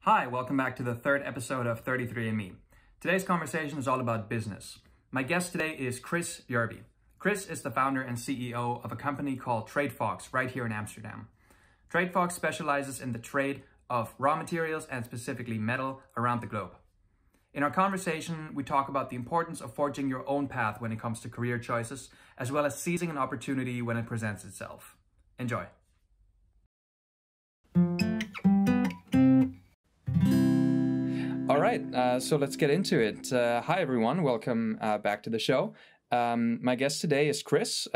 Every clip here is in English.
Hi, welcome back to the third episode of 33andMe. Today's conversation is all about business. My guest today is Chris Yerby. Chris is the founder and CEO of a company called TradeFox right here in Amsterdam. TradeFox specializes in the trade of raw materials and specifically metal around the globe. In our conversation, we talk about the importance of forging your own path when it comes to career choices, as well as seizing an opportunity when it presents itself. Enjoy. All right, so let's get into it. Hi, everyone. Welcome back to the show. My guest today is Chris.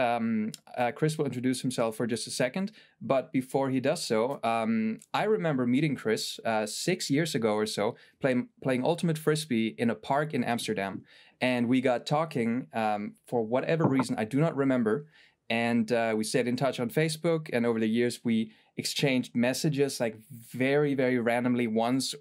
Chris will introduce himself for just a second. But before he does so, I remember meeting Chris 6 years ago or so, playing Ultimate Frisbee in a park in Amsterdam. And we got talking for whatever reason, I do not remember. And we stayed in touch on Facebook. And over the years, we exchanged messages like very, very randomly once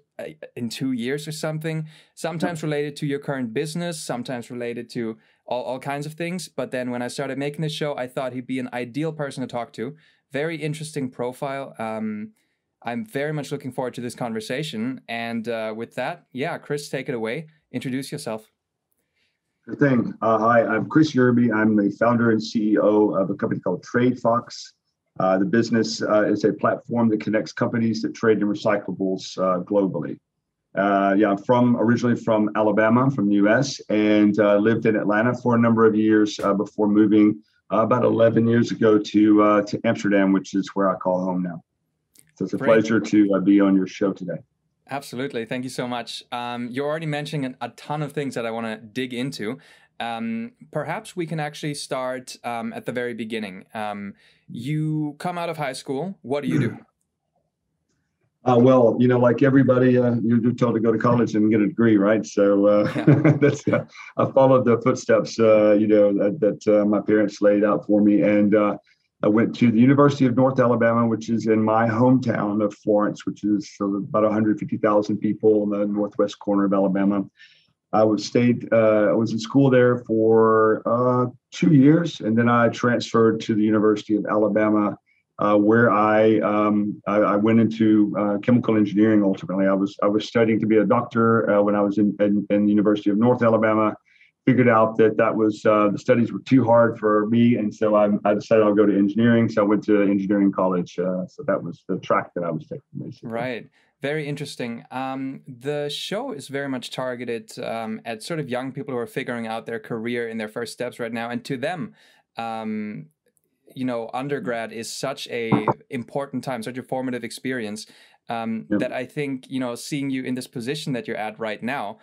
in 2 years or something, sometimes related to your current business, sometimes related to all kinds of things. But then when I started making this show, I thought he'd be an ideal person to talk to. Very interesting profile. I'm very much looking forward to this conversation. And with that, yeah, Chris, take it away. Introduce yourself. Good thing. Hi, I'm Chris Yerby. I'm the founder and CEO of a company called TradeFox. The business is a platform that connects companies that trade in recyclables globally. I'm originally from Alabama, from the U.S., and lived in Atlanta for a number of years before moving about 11 years ago to Amsterdam, which is where I call home now. So it's a pleasure to be on your show today. Absolutely. Thank you so much. You're already mentioning a ton of things that I want to dig into. Perhaps we can actually start at the very beginning. You come out of high school. What do you do? Well, like everybody, you're told to go to college and get a degree, right? So I followed the footsteps, that my parents laid out for me. And I went to the University of North Alabama, which is in my hometown of Florence, which is about 150,000 people in the northwest corner of Alabama. I was in school there for 2 years, and then I transferred to the University of Alabama, where I went into chemical engineering. Ultimately, I was studying to be a doctor when I was in the University of North Alabama. Figured out that was the studies were too hard for me, and so I decided I'll go to engineering. So I went to engineering college. So that was the track that I was taking, basically. Right. Very interesting. The show is very much targeted at sort of young people who are figuring out their career in their first steps right now. And to them, undergrad is such a important time, such a formative experience that I think, seeing you in this position that you're at right now,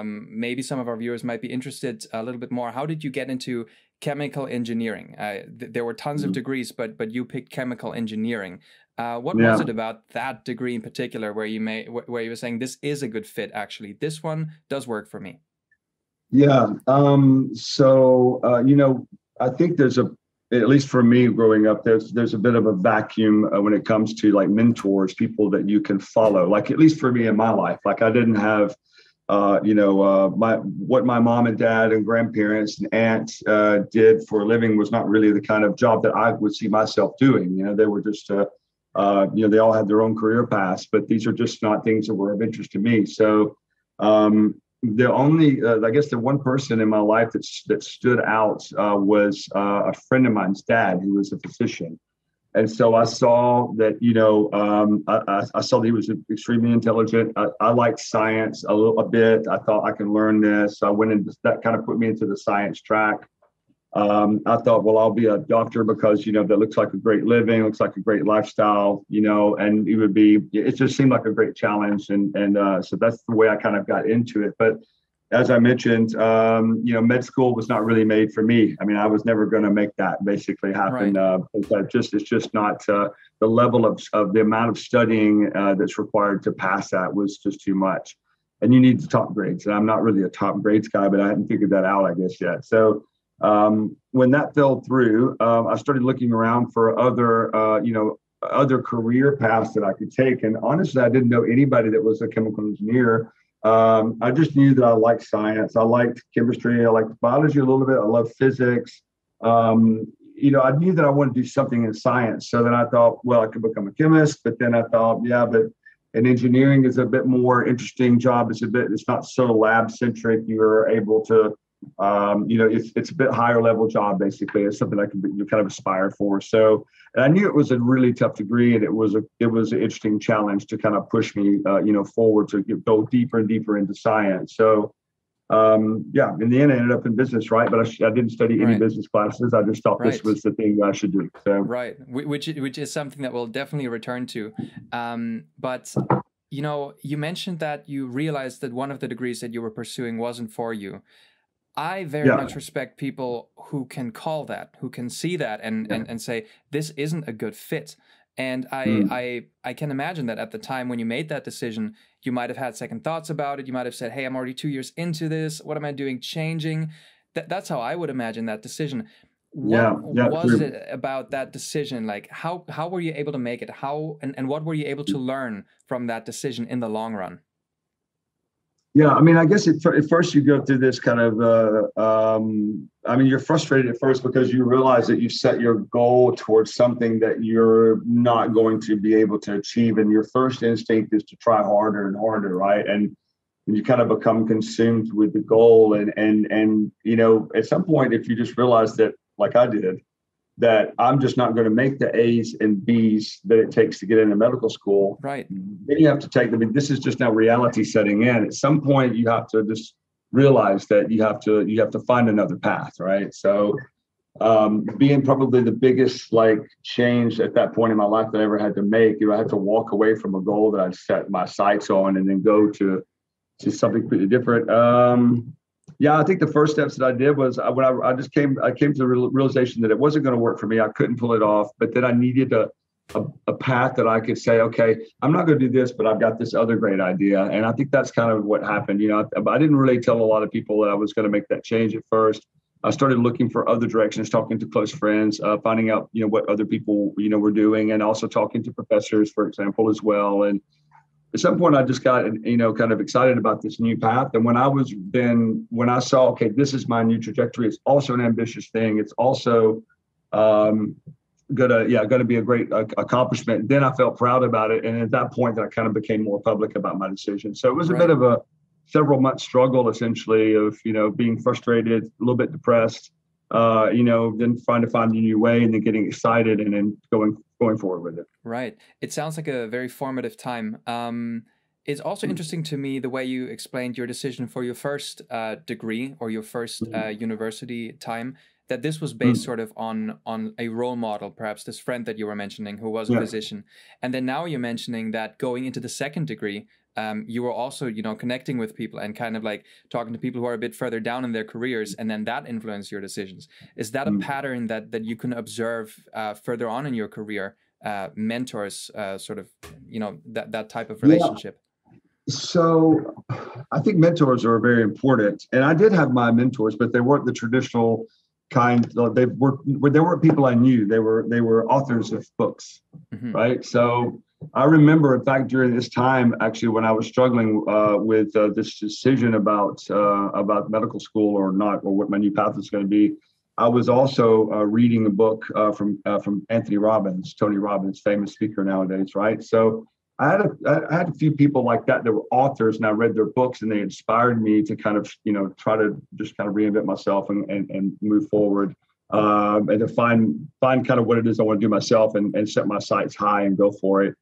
maybe some of our viewers might be interested a little bit more. How did you get into chemical engineering? There were tons of degrees, but you picked chemical engineering. What was it about that degree in particular where you were saying this is a good fit? Actually, this one does work for me. Yeah. I think at least for me growing up, there's a bit of a vacuum when it comes to like mentors, people that you can follow. Like, at least for me in my life, like I didn't have what my mom and dad and grandparents and aunts did for a living was not really the kind of job that I would see myself doing. They were just, they all had their own career paths, but these are just not things that were of interest to me. So the only, I guess, the one person in my life that stood out was a friend of mine's dad, who was a physician. And so I saw that, I saw that he was extremely intelligent. I liked science a bit. I thought I can learn this. So I went into that, kind of put me into the science track. I thought, well, I'll be a doctor because, that looks like a great living, looks like a great lifestyle, and it just seemed like a great challenge. And so that's the way I kind of got into it. But as I mentioned, med school was not really made for me. I mean, I was never going to make that basically happen. Right. It's just not the level of the amount of studying that's required to pass that was just too much. And you need the top grades. And I'm not really a top grades guy, but I hadn't figured that out, I guess, yet. So when that fell through, I started looking around for other career paths that I could take. And honestly, I didn't know anybody that was a chemical engineer. I just knew that I liked science. I liked chemistry. I liked biology a little bit. I love physics. I knew that I wanted to do something in science. So then I thought, well, I could become a chemist. But then I thought, yeah, but And engineering is a bit more interesting job. It's not so lab centric. You're able to, it's a bit higher level job, basically. It's something I can you kind of aspire for. So, and I knew it was a really tough degree, and it was an interesting challenge to kind of push me, forward to go deeper and deeper into science. So, in the end, I ended up in business, right? But I didn't study any business classes. I just thought this was the thing I should do. So, right, which is something that we'll definitely return to. But you mentioned that you realized that one of the degrees that you were pursuing wasn't for you. I very much respect people who can call that, who can see that and say, this isn't a good fit. And I can imagine that at the time when you made that decision, you might have had second thoughts about it. You might have said, hey, I'm already 2 years into this. What am I doing changing? That's how I would imagine that decision. What was it about that decision? Like, how were you able to make it? And what were you able to learn from that decision in the long run? Yeah, I mean, I guess at first you go through this kind of, you're frustrated at first because you realize that you set your goal towards something that you're not going to be able to achieve. And your first instinct is to try harder and harder, right? And you kind of become consumed with the goal. And at some point, if you just realize that, like I did, that I'm just not going to make the A's and B's that it takes to get into medical school. Right. Then you have to this is just now reality setting in. At some point, you have to just realize that you have to find another path, right? So, being probably the biggest change at that point in my life that I ever had to make, I had to walk away from a goal that I set my sights on and then go to something completely different. I think the first steps that I did was I came to the realization that it wasn't going to work for me. I couldn't pull it off, but then I needed a path that I could say, okay, I'm not going to do this, but I've got this other great idea. And I think that's kind of what happened. I didn't really tell a lot of people that I was going to make that change at first. I started looking for other directions, talking to close friends, finding out, what other people, were doing, and also talking to professors, for example, as well. And at some point I just got, kind of excited about this new path. And when I saw, okay, this is my new trajectory, it's also an ambitious thing. It's also gonna be a great accomplishment. Then I felt proud about it. And at that point I kind of became more public about my decision. So it was a bit of a several month struggle, essentially, of, being frustrated, a little bit depressed, then trying to find a new way and then getting excited and then going forward with it. Right. It sounds like a very formative time. It's also interesting to me the way you explained your decision for your first degree or your first university time, that this was based sort of on a role model, perhaps this friend that you were mentioning who was a physician. And then now you're mentioning that going into the second degree, you were also, connecting with people and kind of like talking to people who are a bit further down in their careers, and then that influenced your decisions. Is that a pattern that you can observe further on in your career? Mentors, sort of, that type of relationship? So I think mentors are very important. And I did have my mentors, but they weren't the traditional kind. They weren't people I knew. They were authors of books, right? So I remember, in fact, during this time, actually, when I was struggling with this decision about medical school or not, or what my new path was going to be, I was also reading a book from Tony Robbins, famous speaker nowadays, right? So I had a few people like that were authors, and I read their books, and they inspired me to kind of, try to just kind of reinvent myself and move forward, and to find kind of what it is I want to do myself and set my sights high and go for it.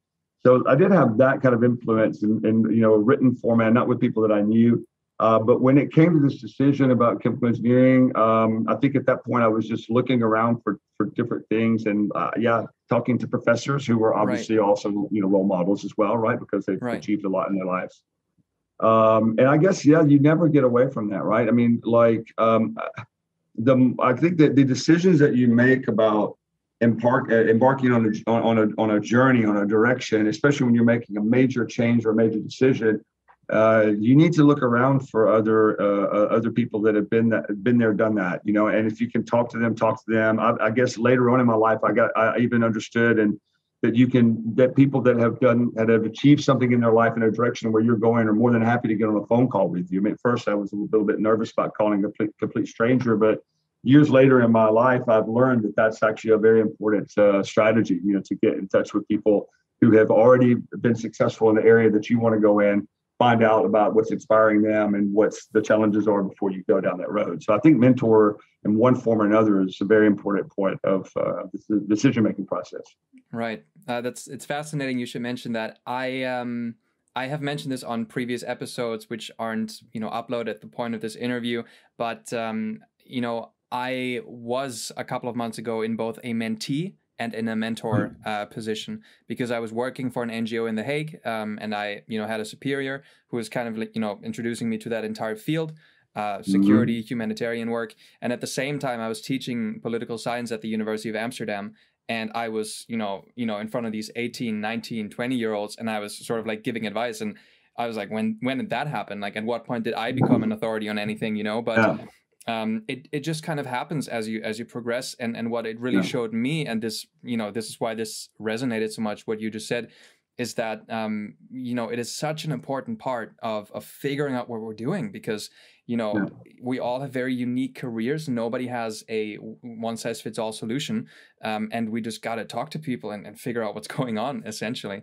So I did have that kind of influence in a written format, not with people that I knew. But when it came to this decision about chemical engineering, I think at that point I was just looking around for different things and talking to professors who were obviously also role models as well, right? Because they've achieved a lot in their lives. And I guess you never get away from that, right? I mean, I think that the decisions that you make about embarking on a journey, on a direction, especially when you're making a major change or a major decision, you need to look around for other people that have been there, done that, and if you can talk to them. I guess later on in my life, I even understood that people that have achieved something in their life in a direction where you're going are more than happy to get on a phone call with you. I mean, at first I was a little bit nervous about calling a complete stranger, but years later in my life, I've learned that that's actually a very important strategy, to get in touch with people who have already been successful in the area that you want to go in, find out about what's inspiring them and what's the challenges are before you go down that road. So I think mentor in one form or another is a very important point of the decision-making process. Right. It's fascinating you should mention that. I have mentioned this on previous episodes, which aren't, uploaded at the point of this interview, but, I was a couple of months ago in both a mentee and in a mentor position, because I was working for an NGO in The Hague, and I, had a superior who was kind of, introducing me to that entire field, security, humanitarian work. And at the same time, I was teaching political science at the University of Amsterdam. And I was, in front of these 18, 19, 20-year-olds, and I was sort of like giving advice. And I was like, when did that happen? Like, at what point did I become an authority on anything, But it just kind of happens as you progress. And what it really showed me, and this, this is why this resonated so much, what you just said, is that, it is such an important part of figuring out what we're doing, because, we all have very unique careers. Nobody has a one-size-fits-all solution. And we just got to talk to people and figure out what's going on, essentially.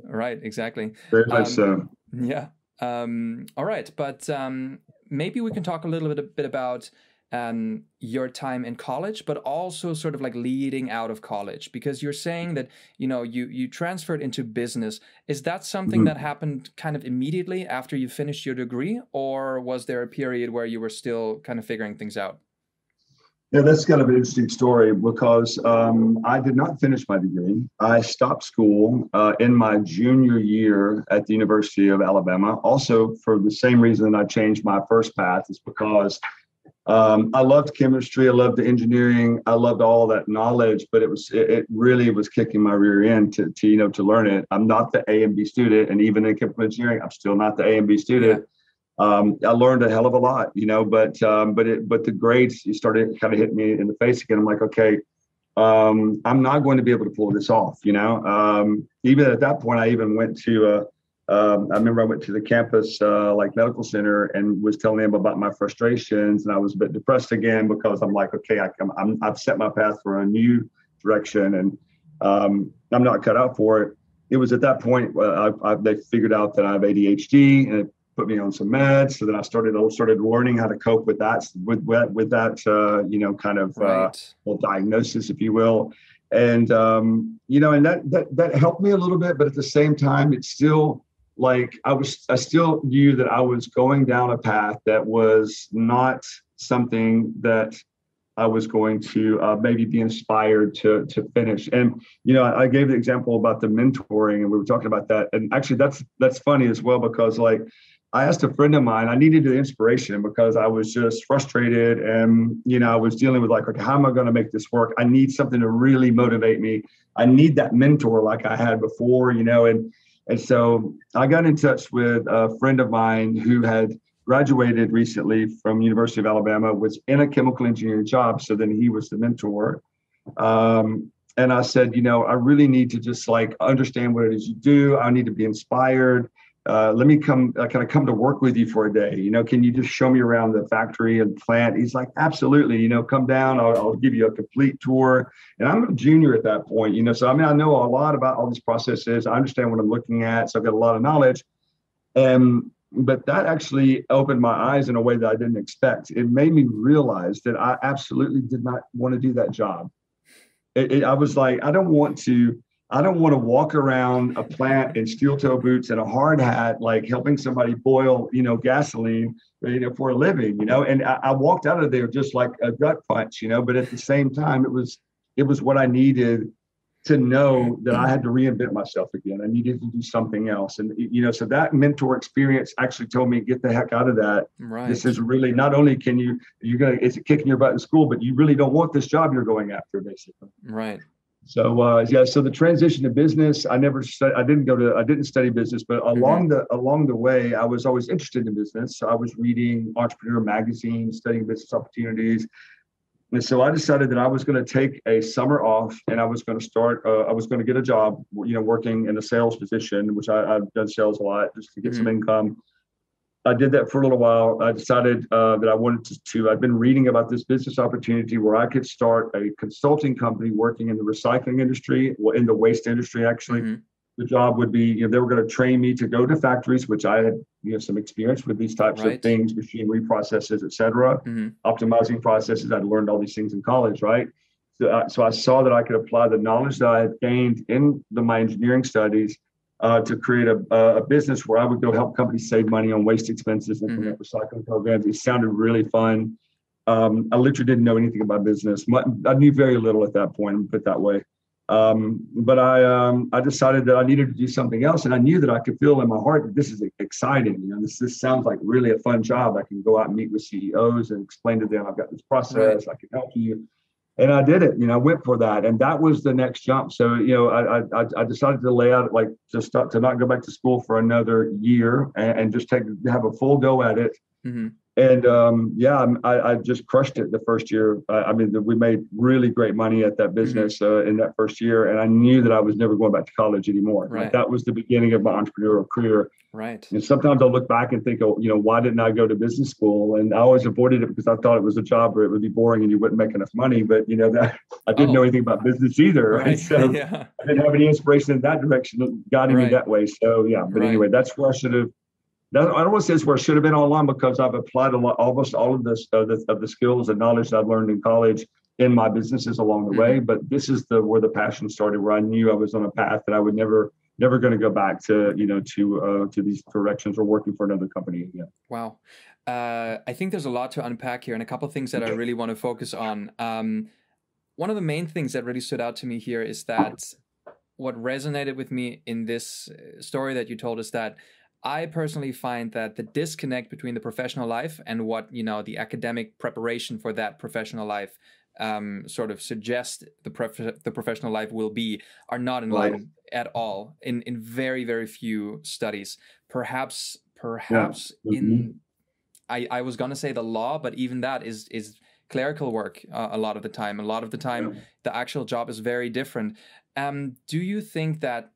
Right, exactly. Very much so. Yeah. All right. But maybe we can talk a little bit about your time in college, but also sort of like leading out of college, because you're saying that, you transferred into business. Is that something that happened kind of immediately after you finished your degree, or was there a period where you were still kind of figuring things out? Yeah, that's kind of an interesting story, because I did not finish my degree. I stopped school in my junior year at the University of Alabama, also for the same reason I changed my first path, is because I loved chemistry. I loved the engineering. I loved all that knowledge, but it really was kicking my rear end to learn it. I'm not the A and B student, and even in chemical engineering, I'm still not the A and B student. I learned a hell of a lot, but the grades started kind of hitting me in the face again. I'm like, okay, I'm not going to be able to pull this off. Even at that point, I even went to I remember I went to the campus medical center and was telling them about my frustrations, and I was a bit depressed again, because I'm like, okay, I've set my path for a new direction, and I'm not cut out for it. It was at that point they figured out that I have ADHD, and it put me on some meds. So then I started learning how to cope with that well, diagnosis, if you will, and and that helped me a little bit, but at the same time, it's still like I still knew that I was going down a path that was not something that I was going to maybe be inspired to finish. And, I gave the example about the mentoring, and we were talking about that. And actually that's funny as well, because I asked a friend of mine, I needed the inspiration because I was just frustrated, and, I was dealing with like, okay, how am I going to make this work? I need something to really motivate me. I need that mentor like I had before, and so I got in touch with a friend of mine who had graduated recently from University of Alabama, was in a chemical engineering job. So then he was the mentor. And I said, I really need to just understand what it is you do. I need to be inspired. Let me come to work with you for a day. Can you just show me around the factory and plant? He's like, absolutely. Come down. I'll give you a complete tour. And I'm a junior at that point. So I know a lot about all these processes. I understand what I'm looking at. So I've got a lot of knowledge. But that actually opened my eyes in a way that I didn't expect. It made me realize that I absolutely did not want to do that job. I was like, I don't want to walk around a plant in steel toe boots and a hard hat, helping somebody boil, gasoline, for a living, and I walked out of there just like a gut punch, but at the same time, it was what I needed to know that I had to reinvent myself again. I needed to do something else. And, so that mentor experience actually told me, get the heck out of that. Right. This is really, not only is it kicking your butt in school, but you really don't want this job you're going after, basically. Right. So, so the transition to business, I didn't study business, but along the way, I was always interested in business. So I was reading entrepreneur magazines, studying business opportunities. And so I decided that I was going to take a summer off, and I was going to get a job, working in a sales position, which I've done sales a lot just to get some income. I did that for a little while. I decided that I wanted I'd been reading about this business opportunity where I could start a consulting company working in the recycling industry, in the waste industry, actually. the job would be, they were going to train me to go to factories, which I had, some experience with these types of things, machinery processes, et cetera, optimizing processes. I'd learned all these things in college, right? So I saw that I could apply the knowledge that I had gained in my engineering studies to create a business where I would go help companies save money on waste expenses, implement recycling programs. It sounded really fun. I literally didn't know anything about business. I knew very little at that point, put it that way. But I decided that I needed to do something else, and I knew that I could feel in my heart that this is exciting. This sounds like really a fun job. I can go out and meet with CEOs and explain to them I've got this process. I can help you, and I did it. I went for that, and that was the next jump. So I decided to lay out to not go back to school for another year and just have a full go at it. And I just crushed it the first year. We made really great money at that business in that first year, and I knew that I was never going back to college anymore. Right. That was the beginning of my entrepreneurial career. Right. And sometimes I'll look back and think, why didn't I go to business school? And I always avoided it because I thought it was a job where it would be boring and you wouldn't make enough money. But that I didn't know anything about business either. Right. So I didn't have any inspiration in that direction guiding me that way. So anyway, that's where I should have. I don't want to say it's where I should have been all along, because I've applied almost all of this of the skills and knowledge that I've learned in college in my businesses along the way. But this is where the passion started, where I knew I was on a path that I would never going to go back to these directions or working for another company again. Wow. I think there's a lot to unpack here, and a couple of things that I really want to focus on. One of the main things that really stood out to me here is that what resonated with me in this story that you told is that I personally find that the disconnect between the professional life and what, the academic preparation for that professional life sort of suggest the professional life will be are not in line at all in very, very few studies. Perhaps in, I was going to say the law, but even that is clerical work a lot of the time. A lot of the time, the actual job is very different. Do you think that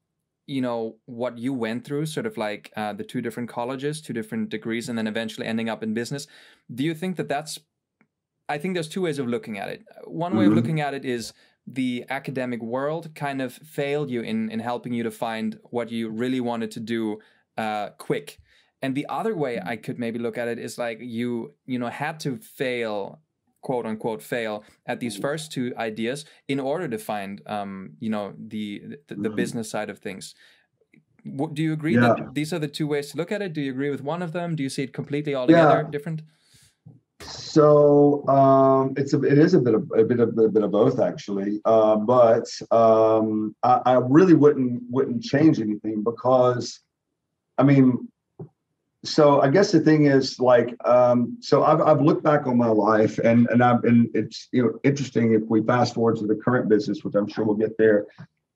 what you went through, sort of like the two different colleges, two different degrees, and then eventually ending up in business, do you think that I think there's two ways of looking at it. One way of looking at it is the academic world kind of failed you in helping you to find what you really wanted to do quick. And the other way I could maybe look at it is like you had to fail, quote unquote, fail at these first two ideas in order to find, the business side of things. Do you agree that these are the two ways to look at it? Do you agree with one of them? Do you see it completely altogether different? So it is a bit of both, actually. But I really wouldn't change anything, because so I guess the thing is, so I've looked back on my life, and it's interesting if we fast forward to the current business, which I'm sure we'll get there.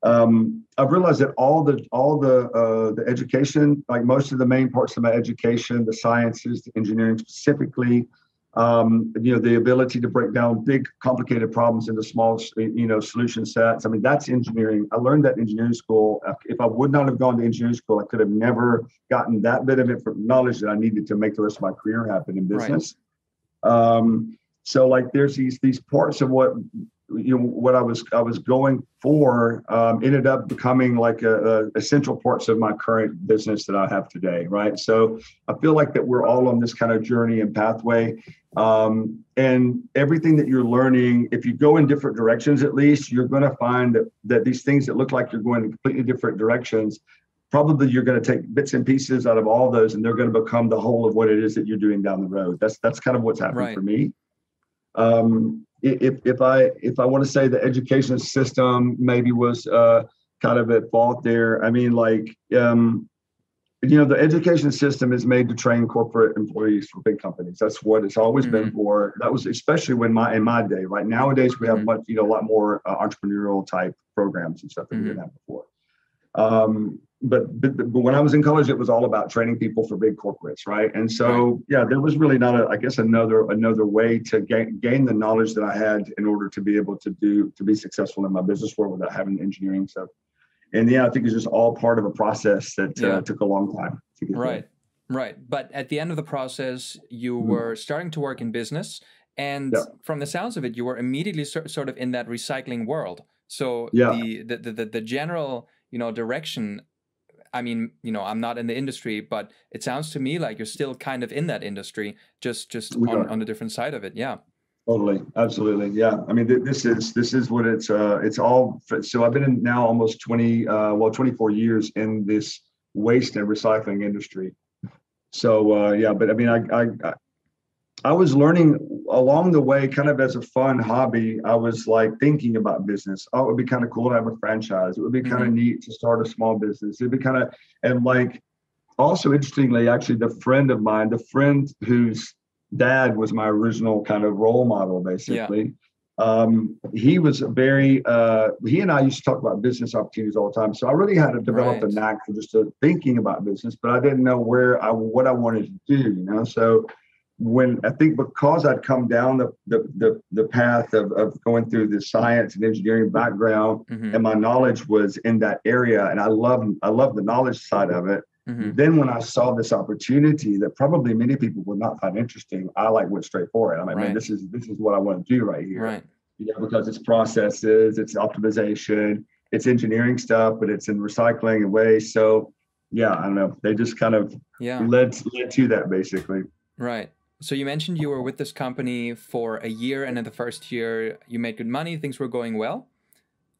I've realized that all the education, like most of the main parts of my education, the sciences, the engineering specifically, the ability to break down big, complicated problems into small, solution sets. That's engineering. I learned that in engineering school. If I would not have gone to engineering school, I could have never gotten that bit of knowledge that I needed to make the rest of my career happen in business. Right. So there's these parts of what I was going for ended up becoming essential parts of my current business that I have today, right? So I feel like that we're all on this kind of journey and pathway, and everything that you're learning, if you go in different directions, at least you're going to find that these things that look like you're going in completely different directions, probably you're going to take bits and pieces out of all those, and they're going to become the whole of what it is that you're doing down the road. That's kind of what's happened for me. If I want to say the education system maybe was kind of at fault there. The education system is made to train corporate employees for big companies. That's what it's always been for. That was especially in my day. Right nowadays we have a lot more entrepreneurial type programs and stuff that we didn't have before. But when I was in college, it was all about training people for big corporates, right? And so, there was really not another way to gain the knowledge that I had in order to be able to be successful in my business world without having engineering stuff. And I think it's just all part of a process that took a long time to get there. Right. But at the end of the process, you were starting to work in business, and from the sounds of it, you were immediately sort of in that recycling world. So the general direction I mean, I'm not in the industry, but it sounds to me like you're still kind of in that industry, just We are. on a different side of it. Yeah. Totally, absolutely, yeah. I mean, this is what it's all. So I've been in now almost 24 years in this waste and recycling industry. So yeah, but I mean, I was learning along the way, kind of as a fun hobby. I was like thinking about business. Oh, it would be kind of cool to have a franchise. It would be kind of neat to start a small business. It'd be kind of, and like, also interestingly, actually, the friend whose dad was my original kind of role model, basically. He was he and I used to talk about business opportunities all the time. So I really had to develop a knack for just thinking about business, but I didn't know what I wanted to do, So when I think because I'd come down the path of going through the science and engineering background, and my knowledge was in that area, and I love the knowledge side of it. Then when I saw this opportunity that probably many people would not find interesting, I went straight for it. I'm like, man, this is what I want to do right here. Right. Because it's processes, it's optimization, it's engineering stuff, but it's in recycling and waste. So yeah, I don't know. They just kind of led to that, basically. Right. So you mentioned you were with this company for a year, and in the first year you made good money, things were going well.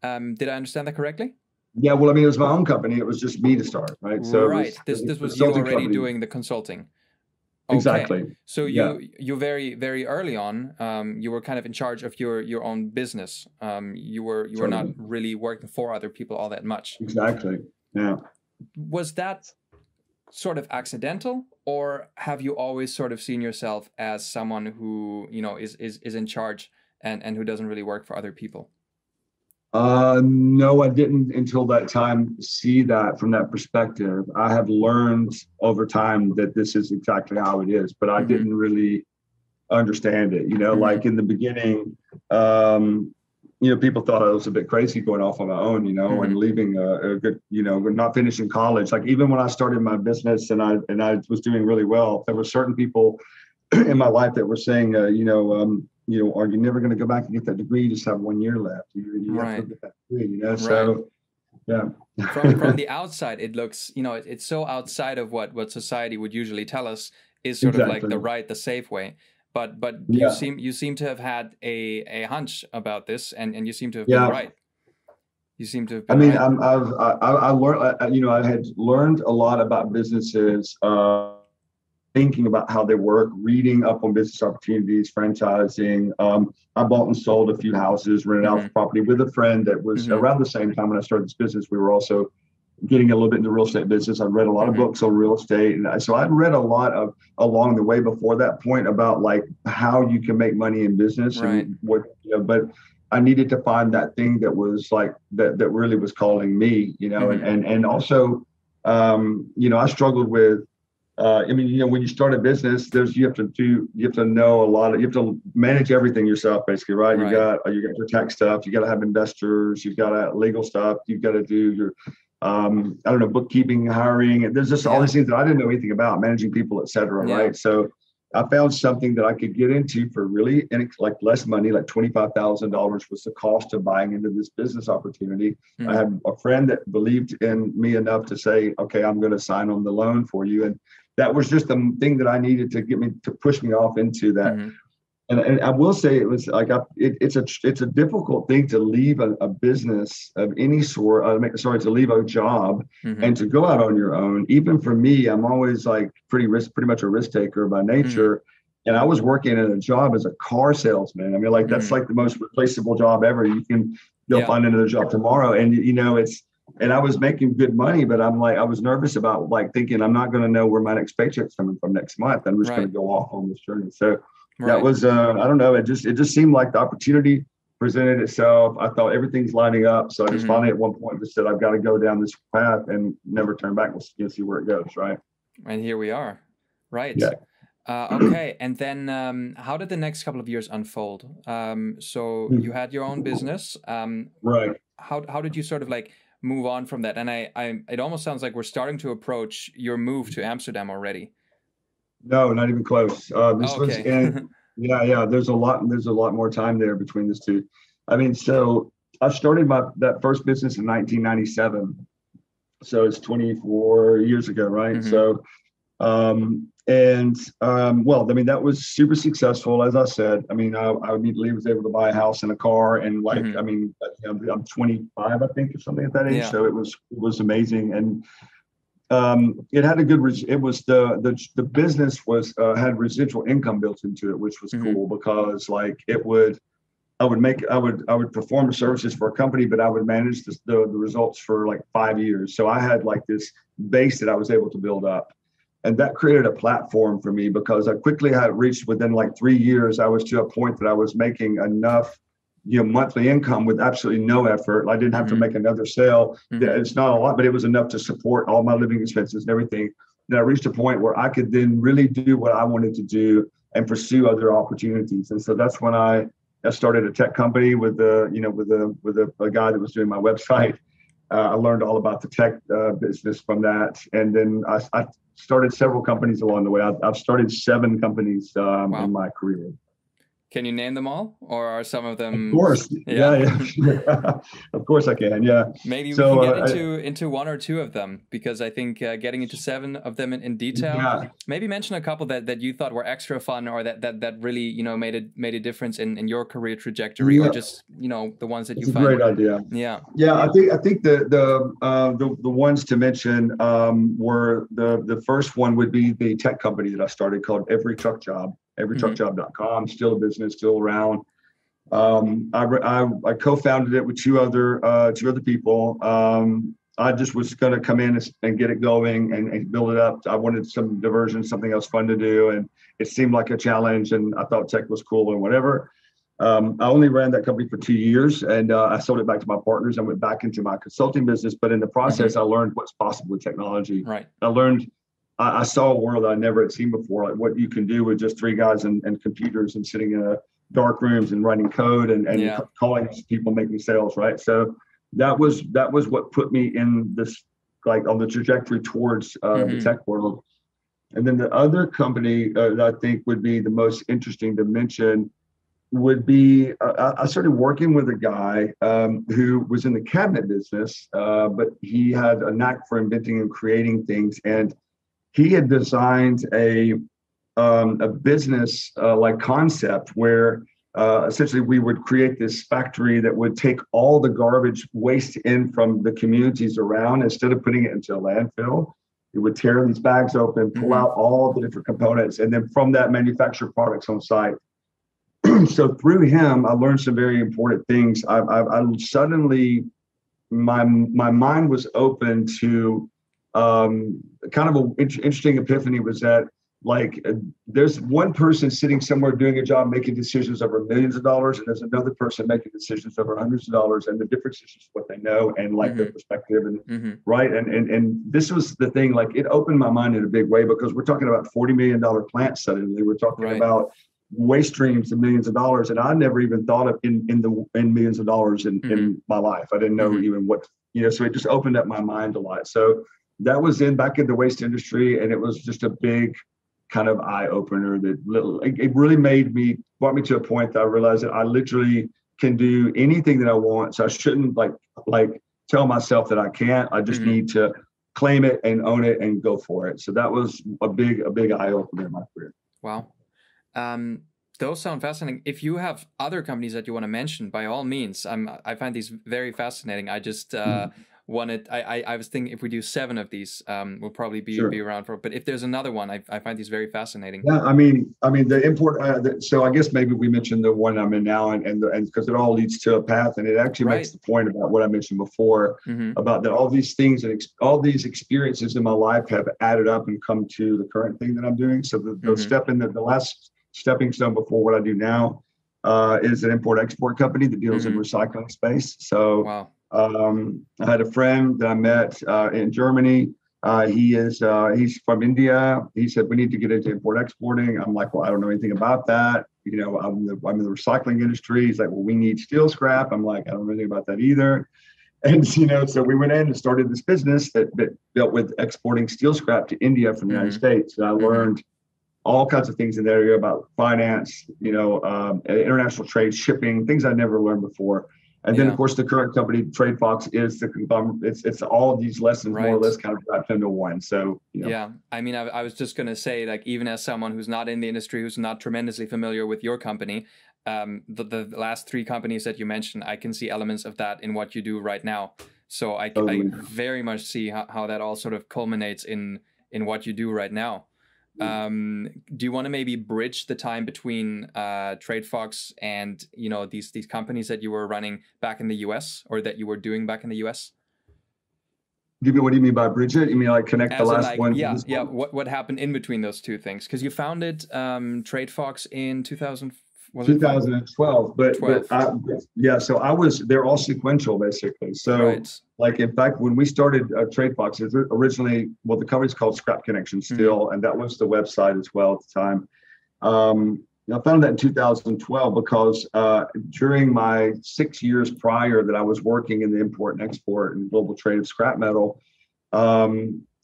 Did I understand that correctly? Yeah, well, I mean, it was my own company. It was just me to start, right? So this was you already company. Doing the consulting. Okay. Exactly. So you very, very early on, you were kind of in charge of your own business. You were not really working for other people all that much. Exactly. Yeah. Was that sort of accidental, or have you always sort of seen yourself as someone who is in charge and who doesn't really work for other people? No, I didn't until that time see that from that perspective. I have learned over time that this is exactly how it is, but I didn't really understand it. Like in the beginning, people thought I was a bit crazy going off on my own, and leaving a good, not finishing college. Like even when I started my business and I was doing really well, there were certain people in my life that were saying, are you never going to go back and get that degree? You just have 1 year left. You have to get that degree, So, yeah. From the outside, it looks, it's so outside of what society would usually tell us is sort of like the safe way. But you seem to have had a hunch about this, and you seem to have been right. You seem to have been right. I learned, I had learned a lot about businesses, thinking about how they work, reading up on business opportunities, franchising. I bought and sold a few houses, rented out property with a friend that was around the same time when I started this business. We were also getting a little bit into the real estate business. I read a lot of books on real estate. And so I'd read a lot of along the way before that point about like how you can make money in business and what, but I needed to find that thing that was like, that really was calling me, and also, I struggled with, when you start a business, you have to know a lot of, you have to manage everything yourself, basically, right? You got your tax stuff, you got to have investors, you've got legal stuff, you've got to do your, bookkeeping, hiring. There's just all these things that I didn't know anything about, managing people, et cetera, right? So I found something that I could get into for really like less money, like $25,000 was the cost of buying into this business opportunity. I had a friend that believed in me enough to say, okay, I'm going to sign on the loan for you. And that was just the thing that I needed to push me off into that. And I will say it was like it's a difficult thing to leave a business of any sort. To leave a job and to go out on your own. Even for me, I'm always like pretty much a risk taker by nature. And I was working at a job as a car salesman. I mean, like that's like the most replaceable job ever. You'll find another job tomorrow, and And I was making good money, but I was nervous about like thinking I'm not going to know where my next paycheck's coming from next month. I'm just going to go off on this journey. So that was, I don't know. It just seemed like the opportunity presented itself. I thought everything's lining up. So I just finally at one point just said, I've got to go down this path and never turn back. We'll see where it goes. Right. And here we are. Right. Yeah. Okay. And then how did the next couple of years unfold? So you had your own business. Right. How did you sort of like move on from that? And it almost sounds like we're starting to approach your move to Amsterdam already. No, not even close. Was in, there's a lot more time there between these two. I mean, so I started that first business in 1997, So it's 24 years ago, right? Mm-hmm. So, well, I mean, that was super successful. As I said, I mean, I immediately was able to buy a house and a car, and like, Mm-hmm. I mean, I'm 25, I think, or something at that age. Yeah. So it was amazing, and it had a good. It was the business was had residual income built into it, which was Mm-hmm. cool because like I would perform the services for a company, but I would manage the results for like 5 years. So I had like this base that I was able to build up. And that created a platform for me because I quickly had reached within like 3 years, I was to a point that I was making enough, monthly income with absolutely no effort. I didn't have to Mm-hmm. make another sale. Mm-hmm. It's not a lot, but it was enough to support all my living expenses and everything. Then I reached a point where I could then really do what I wanted to do and pursue other opportunities. And so that's when I started a tech company with a guy that was doing my website. I learned all about the tech business from that, and then I started several companies along the way. I've started 7 companies Wow. in my career. Can you name them all, or are some of Of them? course, Yeah. yeah. Of course I can. Yeah. Maybe we can So get into one or two of them, because I think getting into 7 of them in detail. yeah, Maybe mention a couple that you thought were extra fun, or that really made a difference in your career trajectory, or yeah, just the ones that it's you a find. great idea. Yeah. Yeah, I think the ones to mention were the first one would be the tech company that I started called Every Truck Job, Mm-hmm. everytruckjob.com, still a business, still around. I co-founded it with two other people. I just was going to come in and get it going and build it up. I wanted some diversion, something else fun to do, and it seemed like a challenge. And I thought tech was cool and whatever. I only ran that company for 2 years, and I sold it back to my partners. I went back into my consulting business, but in the process, Mm-hmm. I learned what's possible with technology. Right. I saw a world I never had seen before, like what you can do with just 3 guys and computers and sitting in a dark rooms and writing code and Yeah. calling people, making sales, right? So that was what put me in this, like, on the trajectory towards the Mm-hmm. tech world. And then the other company that I think would be the most interesting to mention would be I started working with a guy who was in the cabinet business, but he had a knack for inventing and creating things, and he had designed a business like concept where essentially we would create this factory that would take all the garbage waste in from the communities around. Instead of putting it into a landfill, it would tear these bags open, pull Mm-hmm. out all the different components, and then from that manufacture products on site. So through him, I learned some very important things. I suddenly, my mind was open to kind of an interesting epiphany. Was that, like, there's one person sitting somewhere doing a job making decisions over millions of dollars, and there's another person making decisions over hundreds of dollars, and the difference is just what they know and like their Mm-hmm. perspective, and Mm-hmm. right. And this was the thing, like, it opened my mind in a big way, because we're talking about $40 million plants. Suddenly we're talking Right. about waste streams of millions of dollars, and I never even thought of in millions of dollars in my life. I didn't know Mm-hmm. even what, so it just opened up my mind a lot. So that was back in the waste industry, and it was just a big kind of eye opener. It really brought me to a point that I realized that I literally can do anything that I want. So I shouldn't like tell myself that I can't. I just Mm-hmm. need to claim it and own it and go for it. So that was a big eye opener in my career. Wow. Those sound fascinating. If you have other companies that you want to mention, by all means. I find these very fascinating. I just wanted. I was thinking if we do 7 of these, we'll probably be around for. But if there's another one, I find these very fascinating. Yeah, I mean the import. So I guess maybe we mentioned the one I'm in now, and because it all leads to a path, and it actually Right. makes the point about what I mentioned before, Mm-hmm. about that all these things and all these experiences in my life have added up and come to the current thing that I'm doing. So the Mm-hmm. step in the last stepping stone before what I do now is an import-export company that deals in recycling space. So Wow. I had a friend that I met in Germany. He's from India. He said, we need to get into import exporting. I'm like, well, I don't know anything about that. I'm in the recycling industry. He's like, well, we need steel scrap. I'm like, I don't know anything about that either. And, so we went in and started this business that dealt with exporting steel scrap to India from the United States. And I learned all kinds of things in that area about finance, international trade, shipping, things I never learned before. And then, of course, the current company, TradeFox, is the conglomerate. It's all of these lessons more or less kind of wrapped into one. So, Yeah, I mean, I was just going to say, like, even as someone who's not in the industry, who's not tremendously familiar with your company, the last three companies that you mentioned, I can see elements of that in what you do right now. So I very much see how that all sort of culminates in what you do right now. Do you want to maybe bridge the time between TradeFox and these companies that you were running back in the US, or that you were doing back in the US? What do you mean by bridge it? You mean like connect the last one? Yeah. What happened in between those two things? Because you founded TradeFox in 2012, but so they're all sequential basically. So like, in fact, when we started TradeFox, originally, the company's called Scrap Connection still, and that was the website as well at the time. I founded that in 2012 because during my 6 years prior that I was working in the import and export and global trade of scrap metal,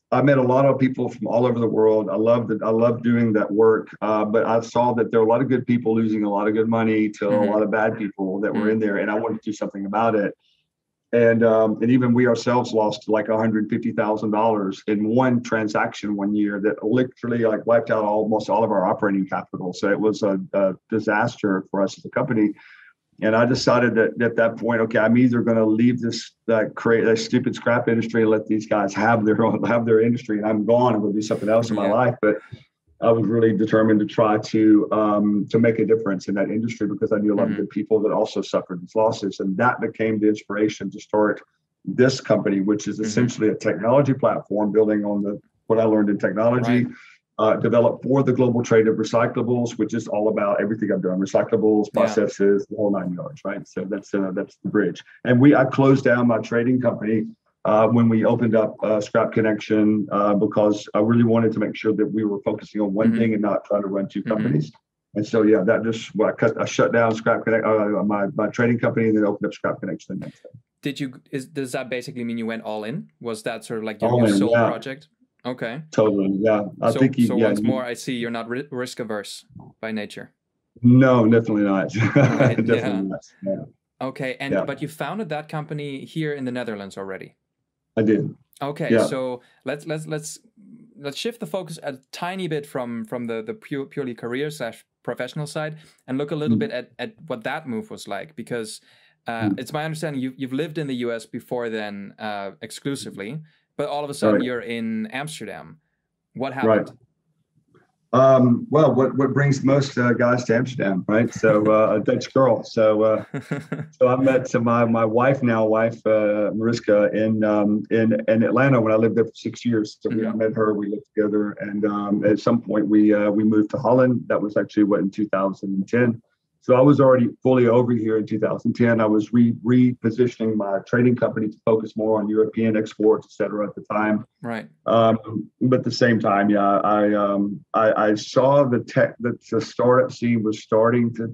I met a lot of people from all over the world. I loved doing that work, but I saw that there were a lot of good people losing a lot of good money to a lot of bad people that were in there, and I wanted to do something about it. And even we ourselves lost like $150,000 in one transaction one year that literally like wiped out almost all of our operating capital. So it was a disaster for us as a company. And I decided that at that point, okay, I'm either going to leave this create that stupid scrap industry and let these guys have their industry, and I'm gone and go do something else in my life. But I was really determined to try to make a difference in that industry because I knew a lot of good people that also suffered these losses, and that became the inspiration to start this company, which is essentially a technology platform building on what I learned in technology. Developed for the global trade of recyclables, which is all about everything I've done: recyclables, processes, the whole 9 yards, right? So that's the bridge. And I closed down my trading company when we opened up Scrap Connection because I really wanted to make sure that we were focusing on one thing and not trying to run two companies. And so I shut down Scrap Connect, my trading company, and then opened up Scrap Connection the next day. Does that basically mean you went all in? Was that sort of like your sole project? Okay. Totally. Yeah. I think once more, I see you're not risk averse by nature. No, definitely not. Right, Definitely not. Yeah. Okay. But you founded that company here in the Netherlands already. I did. Okay. Yeah. So let's shift the focus a tiny bit from the purely career / professional side and look a little bit at what that move was like, because it's my understanding you've lived in the US before then exclusively. But all of a sudden, you're in Amsterdam. What happened? Well, what brings most guys to Amsterdam, right? So a Dutch girl. So I met my wife, Mariska, in Atlanta when I lived there for 6 years. So I met her. We lived together, and at some point we moved to Holland. That was actually in 2010. So I was already fully over here in 2010. I was repositioning my trading company to focus more on European exports, et cetera, at the time. Right. But at the same time, I saw that the startup scene was starting to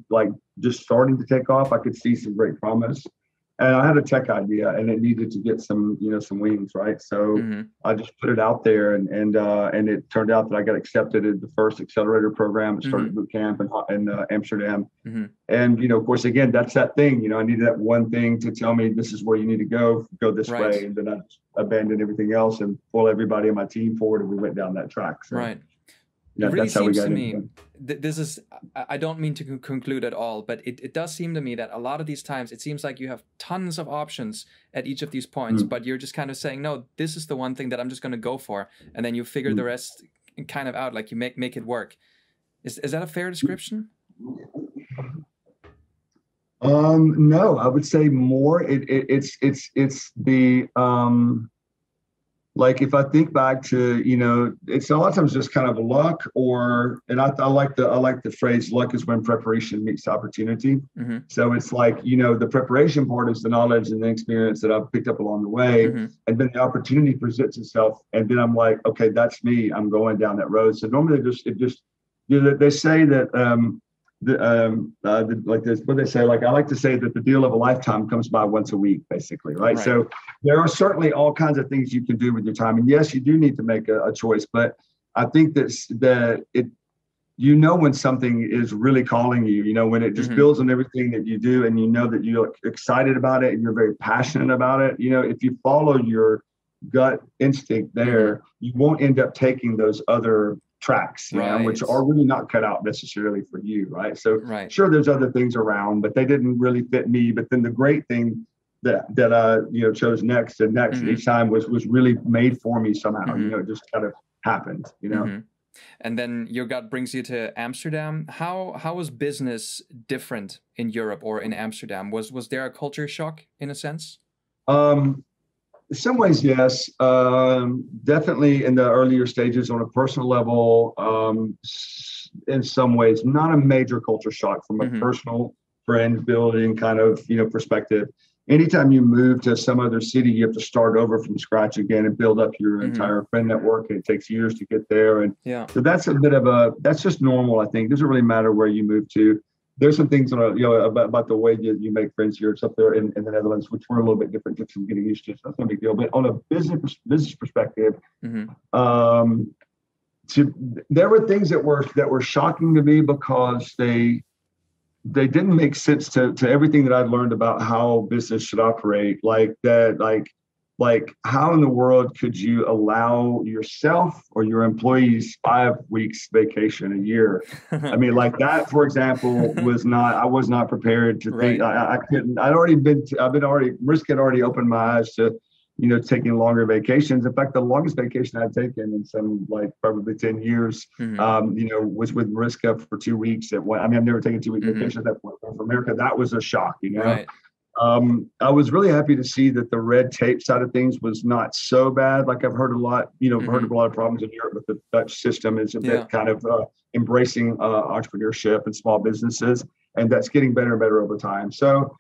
take off. I could see some great promise. And I had a tech idea, and it needed to get some wings, right? So I just put it out there, and it turned out that I got accepted in the first accelerator program at Startup Boot Camp in Amsterdam. And of course, again, that's that thing. I needed that one thing to tell me this is where you need to go this way, and then I just abandoned everything else and pulled everybody on my team forward, and we went down that track. So. Right. Yeah, it really seems to me, this is, I don't mean to conclude at all, but it does seem to me that a lot of these times, it seems like you have tons of options at each of these points, but you're just kind of saying, no, this is the one thing that I'm just going to go for. And then you figure the rest kind of out, like you make it work. Is that a fair description? No, I would say more. It's the, like if I think back to, it's a lot of times just kind of luck, and I like the phrase luck is when preparation meets opportunity. So it's like, the preparation part is the knowledge and the experience that I've picked up along the way. And then the opportunity presents itself. And then I'm like, okay, that's me. I'm going down that road. So normally they say that, like this, what they say, like I like to say that the deal of a lifetime comes by once a week, basically, right? So there are certainly all kinds of things you can do with your time, and yes, you do need to make a choice. But I think that you know when something is really calling you, when it just builds on everything that you do, and you know that you're excited about it and you're very passionate about it. If you follow your gut instinct there, you won't end up taking those other tracks, which are really not cut out necessarily for you, right? So sure, there's other things around, but they didn't really fit me. But then the great thing that I chose next and next each time was really made for me somehow. It just kind of happened. And then your gut brings you to Amsterdam. How was business different in Europe or in Amsterdam? Was there a culture shock in a sense? In some ways, yes. Definitely in the earlier stages on a personal level. In some ways, not a major culture shock from a personal friend building kind of perspective. Anytime you move to some other city, you have to start over from scratch again and build up your entire friend network. And it takes years to get there. And so that's that's just normal, I think. It doesn't really matter where you move to. There's some things about the way you make friends here. It's up there in the Netherlands, which were a little bit different, just from getting used to. So that's no big deal. But on a business perspective, there were things that were shocking to me because they didn't make sense to everything that I'd learned about how business should operate. Like how in the world could you allow yourself or your employees 5 weeks vacation a year? I mean, like that, for example, I was not prepared to think. I couldn't. Risk had already opened my eyes to, taking longer vacations. In fact, the longest vacation I'd taken in some probably 10 years, was with Mariska for 2 weeks. I've never taken 2-week vacation at that point from America. That was a shock, Right. I was really happy to see that the red tape side of things was not so bad. Like I've heard a lot, heard of a lot of problems in Europe with the Dutch system. Is a bit kind of embracing entrepreneurship and small businesses, and that's getting better and better over time. So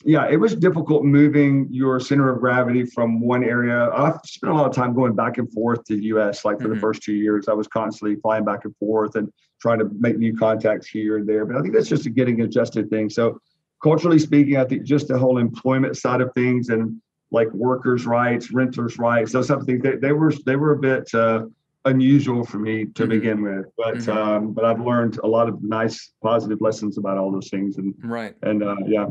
yeah, it was difficult moving your center of gravity from one area. I've spent a lot of time going back and forth to the US. Like for the first 2 years, I was constantly flying back and forth and trying to make new contacts here and there. But I think that's just a getting adjusted thing. So culturally speaking, I think just the whole employment side of things and like workers' rights, renters' rights, those type of things, they were a bit unusual for me to begin with. But I've learned a lot of nice, positive lessons about all those things. And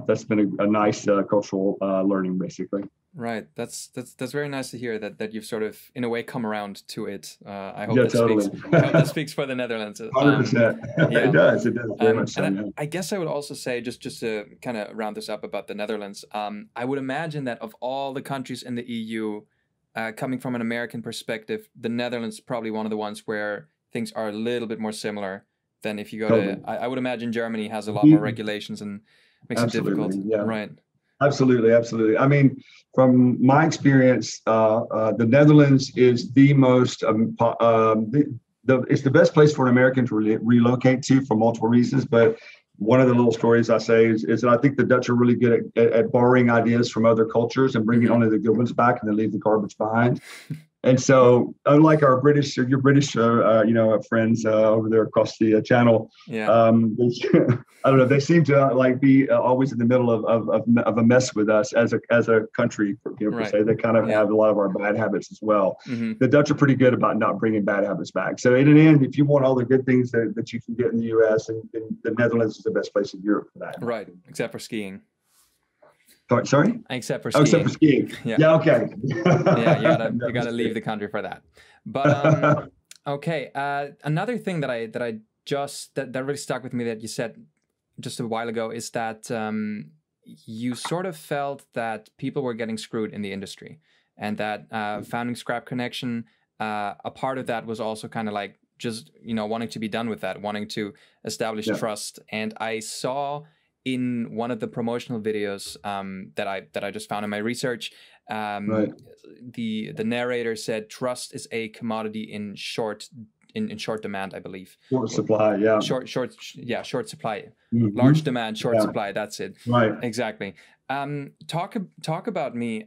that's been a nice cultural learning, basically. Right. That's very nice to hear that you've sort of, in a way, come around to it. I hope that speaks for the Netherlands. 100%. It does. Very much so. I guess I would also say, just to kind of round this up about the Netherlands, I would imagine that of all the countries in the EU, coming from an American perspective, the Netherlands is probably one of the ones where things are a little bit more similar than if you go to, I would imagine Germany has a lot more regulations and makes it difficult. Yeah. Right. Absolutely. I mean, from my experience, the Netherlands is the most, it's the best place for an American to relocate to for multiple reasons. But one of the little stories I say is that I think the Dutch are really good at borrowing ideas from other cultures and bringing only the good ones back and then leave the garbage behind. And so, unlike your British friends over there across the channel, I don't know. They seem to be always in the middle of a mess with us as a country. Per se, they kind of have a lot of our bad habits as well. The Dutch are pretty good about not bringing bad habits back. So, in the end, if you want all the good things that you can get in the U.S., and the Netherlands is the best place in Europe for that. Right, except for skiing. Sorry? Except for skiing. Except for skiing. Yeah, okay. You gotta leave the country for that. But okay, another thing that I just that really stuck with me that you said just a while ago is that you sort of felt that people were getting screwed in the industry, and that founding Scrap Connection, a part of that was also kind of like just wanting to be done with that, wanting to establish trust. And I saw in one of the promotional videos that I just found in my research, the narrator said trust is a commodity in short demand, I believe. Short supply, yeah. Short supply. Large demand, short supply. That's it. Right. Exactly. Talk about me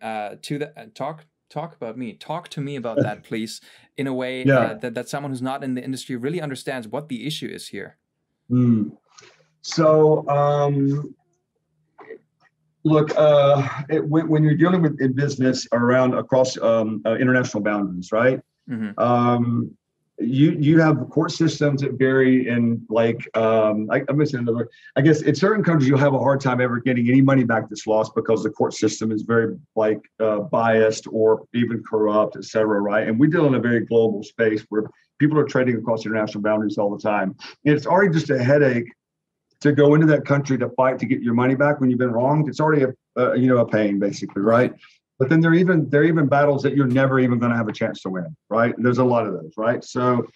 Talk to me about that, please, in a way that someone who's not in the industry really understands what the issue is here. So, look, when you're dealing in business across international boundaries, right? you have court systems that vary in like I'm missing another. I guess in certain countries you'll have a hard time ever getting any money back that's lost because the court system is very like biased or even corrupt, et cetera, right? And we deal in a very global space where people are trading across international boundaries all the time. And it's already just a headache to go into that country to fight to get your money back when you've been wronged. It's already a pain, basically, right? But then there are even battles that you're never even going to have a chance to win, right? There's a lot of those, right? So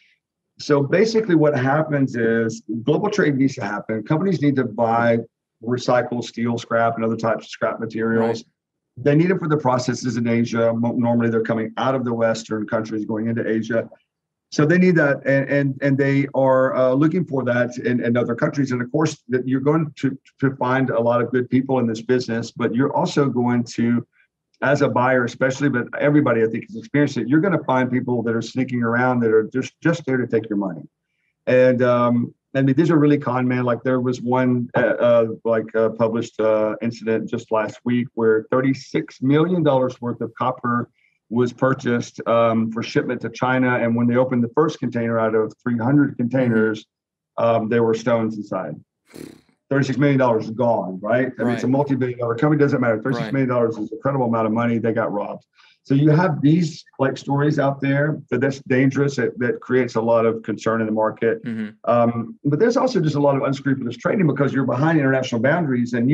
basically what happens is global trade needs to happen. Companies need to buy recycled steel scrap and other types of scrap materials. Right. They need them for the processes in Asia. Normally they're coming out of the Western countries going into Asia. So they need that, and they are looking for that in other countries. And of course, that you're going to find a lot of good people in this business, but you're also going to, as a buyer especially, but everybody I think has experienced it, you're going to find people that are sneaking around that are just there to take your money. And I mean, these are really con men. Like there was one published incident just last week where $36 million worth of copper was purchased for shipment to China. And when they opened the first container out of 300 containers, there were stones inside. $36 million is gone, right? I mean, it's a multi-billion-dollar company, doesn't matter. $36 million is an incredible amount of money. They got robbed. So you have these like stories out there that's dangerous, that creates a lot of concern in the market. But there's also just a lot of unscrupulous trading because you're behind international boundaries and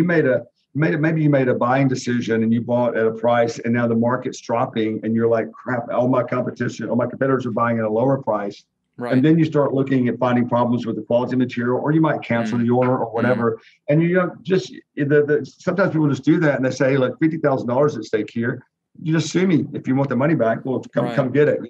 maybe you made a buying decision and you bought at a price and now the market's dropping and you're like, crap, all my competitors are buying at a lower price. Right. And then you start looking at finding problems with the quality material, or you might cancel the order or whatever. And sometimes people just do that and they say, like $50,000 at stake here. You just sue me if you want the money back. Well, come get it.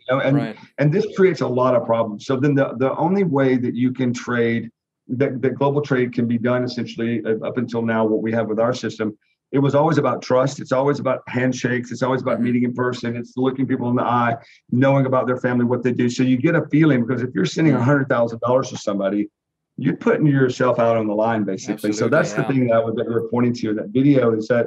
And this creates a lot of problems. So then the only way that you can trade, that global trade can be done essentially up until now, what we have with our system, it was always about trust. It's always about handshakes. It's always about meeting in person. It's looking people in the eye, knowing about their family, what they do. So you get a feeling, because if you're sending $100,000 to somebody, you're putting yourself out on the line, basically. Absolutely, so that's the thing that you were pointing to in that video, is that,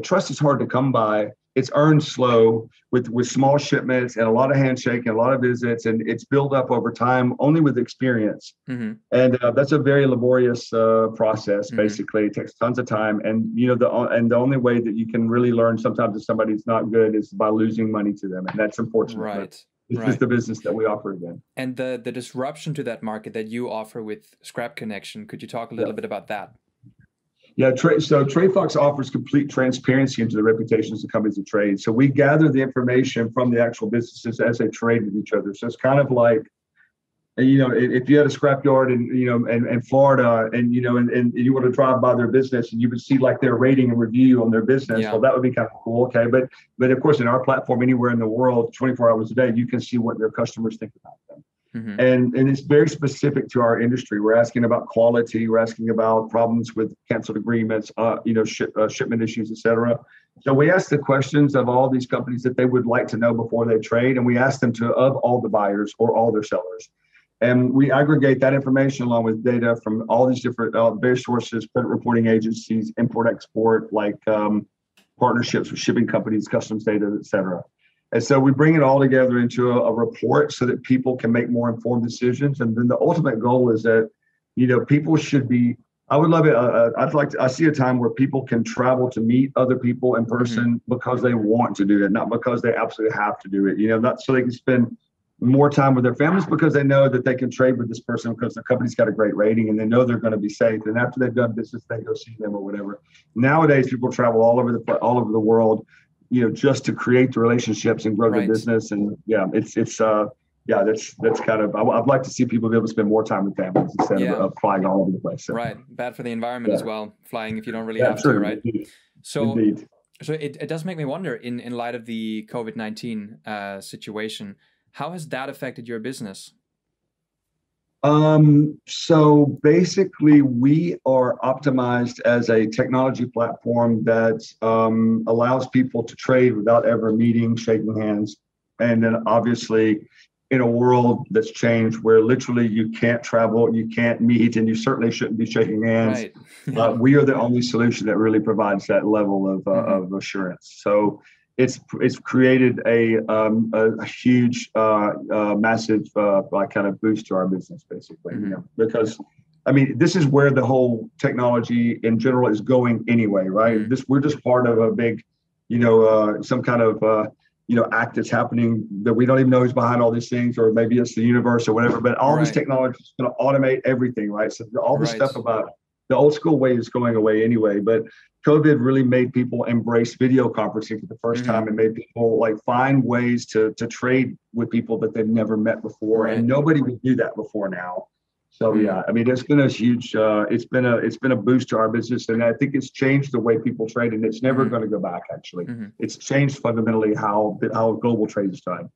trust is hard to come by. It's earned slow with small shipments and a lot of handshake and a lot of visits, and it's built up over time only with experience. And that's a very laborious process. Basically, it takes tons of time, and the only way that you can really learn sometimes if somebody's not good is by losing money to them, and that's unfortunate. Right. This is the business that we offer again. And the disruption to that market that you offer with Scrap Connection, could you talk a little bit about that? Yeah, so TradeFox offers complete transparency into the reputations of companies that trade. So we gather the information from the actual businesses as they trade with each other. So it's kind of like, if you had a scrapyard in Florida and you want to drive by their business and you would see like their rating and review on their business, well, that would be kind of cool. Okay. But of course, in our platform, anywhere in the world, 24 hours a day, you can see what their customers think about them. And it's very specific to our industry. We're asking about quality. We're asking about problems with canceled agreements, shipment issues, et cetera. So we ask the questions of all these companies that they would like to know before they trade. And we ask them of all the buyers or all their sellers. And we aggregate that information along with data from all these different various sources, credit reporting agencies, import-export, like partnerships with shipping companies, customs data, et cetera. And so we bring it all together into a report so that people can make more informed decisions. And then the ultimate goal is that, people should be, I would love it. I see a time where people can travel to meet other people in person because they want to do it, not because they absolutely have to do it, not so they can spend more time with their families, because they know that they can trade with this person because the company's got a great rating and they know they're going to be safe. And after they've done business, they go see them or whatever. Nowadays, people travel all over the world, just to create the relationships and grow the business. And that's kind of, I'd like to see people be able to spend more time with families instead of flying all over the place. So. Right. Bad for the environment as well, flying if you don't really have to, right? Indeed. So, Indeed. So it does make me wonder, in light of the COVID-19 situation, how has that affected your business? So basically, we are optimized as a technology platform that allows people to trade without ever meeting, shaking hands. And then obviously, in a world that's changed where literally you can't travel, you can't meet, and you certainly shouldn't be shaking hands. Right. We are the only solution that really provides that level of assurance. So it's created a huge massive like kind of boost to our business basically, Mm-hmm. because I mean this is where the whole technology in general is going anyway, right? Mm-hmm. We're just part of a big, some kind of act that's happening that we don't even know who's behind all these things, or maybe it's the universe or whatever, but all this Right. technology is going to automate everything, right? So all this Right. stuff about the old school way is going away anyway, but COVID really made people embrace video conferencing for the first Mm-hmm. time, and made people like find ways to trade with people that they've never met before, and Right. nobody would do that before now. So Mm-hmm. yeah, I mean, it's been a huge, it's been a boost to our business, and I think it's changed the way people trade, and it's never Mm-hmm. going to go back. Actually, Mm-hmm. it's changed fundamentally how global trade is done.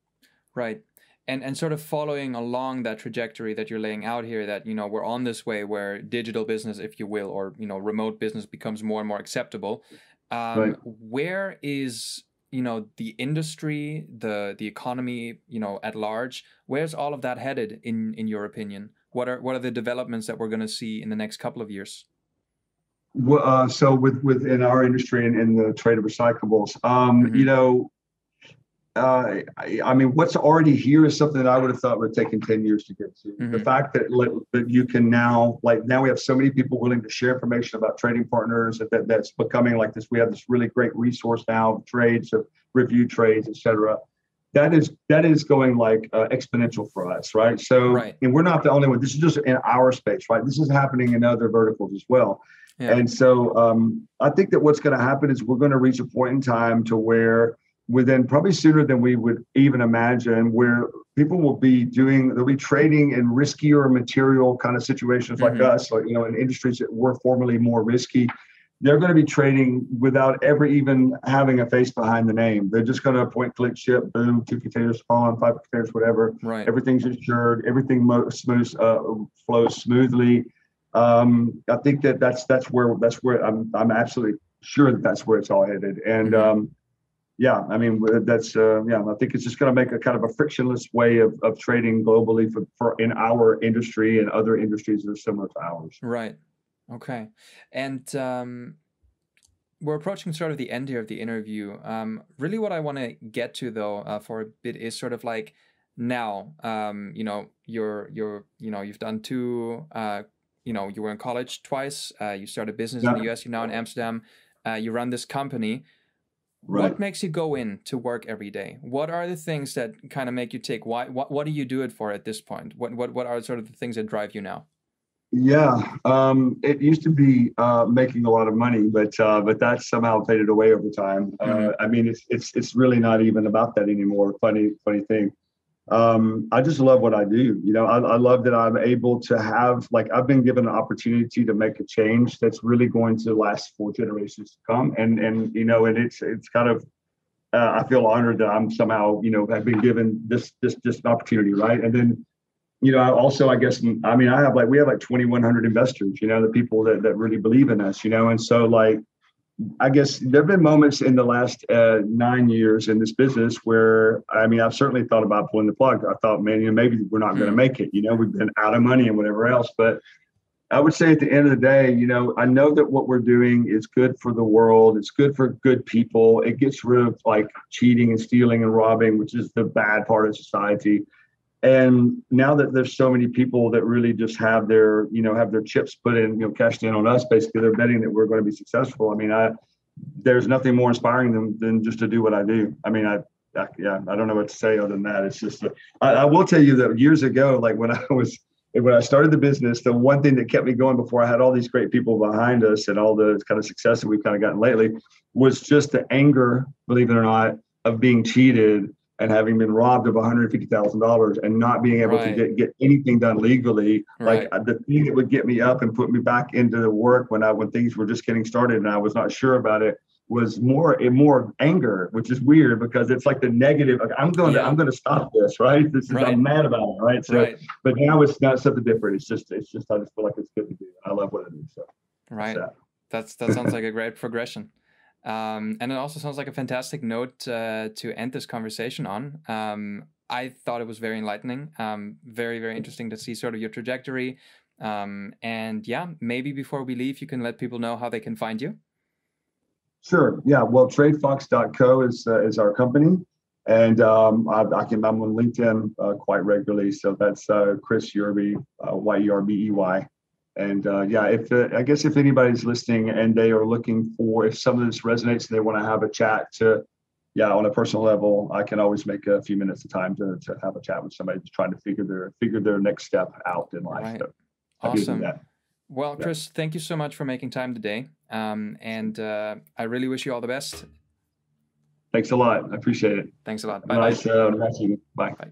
Right. And sort of following along that trajectory that you're laying out here, that, we're on this way where digital business, if you will, or, remote business becomes more and more acceptable. Right. Where is, the industry, the economy, at large, where's all of that headed in your opinion? What are the developments that we're going to see in the next couple of years? Well, so within our industry and in the trade of recyclables, Mm-hmm. I mean, what's already here is something that I would have thought would have taken 10 years to get to. The Mm-hmm. fact that you can now, like now we have so many people willing to share information about trading partners that's becoming like this. We have this really great resource now of trades, of review trades, et cetera. That is going like exponential for us, right? So, Right. and we're not the only one. This is just in our space, right? This is happening in other verticals as well. Yeah. And so I think that what's going to happen is we're going to reach a point in time to where within probably sooner than we would even imagine, where people they'll be trading in riskier material kind of situations like Mm-hmm. us, like, in industries that were formerly more risky. They're going to be trading without ever even having a face behind the name. They're just going to point, click, ship, boom, 2 containers spawn, 5 containers, whatever. Right. Everything's insured. Everything flows smoothly. I think that's where I'm absolutely sure that's where it's all headed. And Mm-hmm. yeah, I mean, I think it's just going to make a kind of a frictionless way of trading globally for in our industry and other industries that are similar to ours. Right. Okay. And we're approaching sort of the end here of the interview. Really what I want to get to though, for a bit is sort of like now, you've done two, you were in college twice, you started a business in Yeah, the US, you're now in Amsterdam, you run this company. right. What makes you go in to work every day? What are the things that kind of make you tick? What do you do it for at this point? What are sort of the things that drive you now? Yeah, it used to be making a lot of money, but that's somehow faded away over time. Mm-hmm. I mean, it's really not even about that anymore. Funny thing. I just love what I do. I love that I'm able to have, like, I've been given an opportunity to make a change that's really going to last for generations to come. And it's kind of, I feel honored that I'm somehow, have been given this opportunity. Right. And then, I guess, I mean, we have like 2,100 investors, the people that really believe in us, and so like, I guess there have been moments in the last 9 years in this business where, I mean, I've certainly thought about pulling the plug. I thought, man, maybe we're not going to make it. We've been out of money and whatever else. But I would say at the end of the day, I know that what we're doing is good for the world. It's good for good people. It gets rid of like cheating and stealing and robbing, which is the bad part of society. And now that there's so many people that really just have their chips put in, cashed in on us, basically they're betting that we're going to be successful. I mean, there's nothing more inspiring than just to do what I do. I mean, I don't know what to say other than that. It's just, I will tell you that years ago, like when I started the business, the one thing that kept me going before I had all these great people behind us and all the kind of success that we've kind of gotten lately was just the anger, believe it or not, of being cheated and having been robbed of $150,000 and not being able to get anything done legally. Right. Like the thing that would get me up and put me back into the work when things were just getting started and I was not sure about it was more anger, which is weird because it's like the negative. Like, I'm going to stop this, right? I'm mad about it, right? So, but now it's not something different. It's just I just feel like it's good to do. I love what I do. So, right. That sounds like a great progression. And it also sounds like a fantastic note to end this conversation on. I thought it was very enlightening, very, very interesting to see sort of your trajectory. And yeah, maybe before we leave, you can let people know how they can find you. Sure. Yeah. Well, tradefox.co is our company. And I'm on LinkedIn quite regularly. So that's Chris Yerbey, Yerbey. And yeah, I guess if anybody's listening and they are looking for, if some of this resonates and they want to have a chat yeah, on a personal level, I can always make a few minutes of time to have a chat with somebody just trying to figure their next step out in life. Right. So happy to do Awesome. that. Well, Yeah. Chris, thank you so much for making time today. And I really wish you all the best. Thanks a lot. I appreciate it. Thanks a lot. Have a Bye-bye. nice evening. Bye. Bye.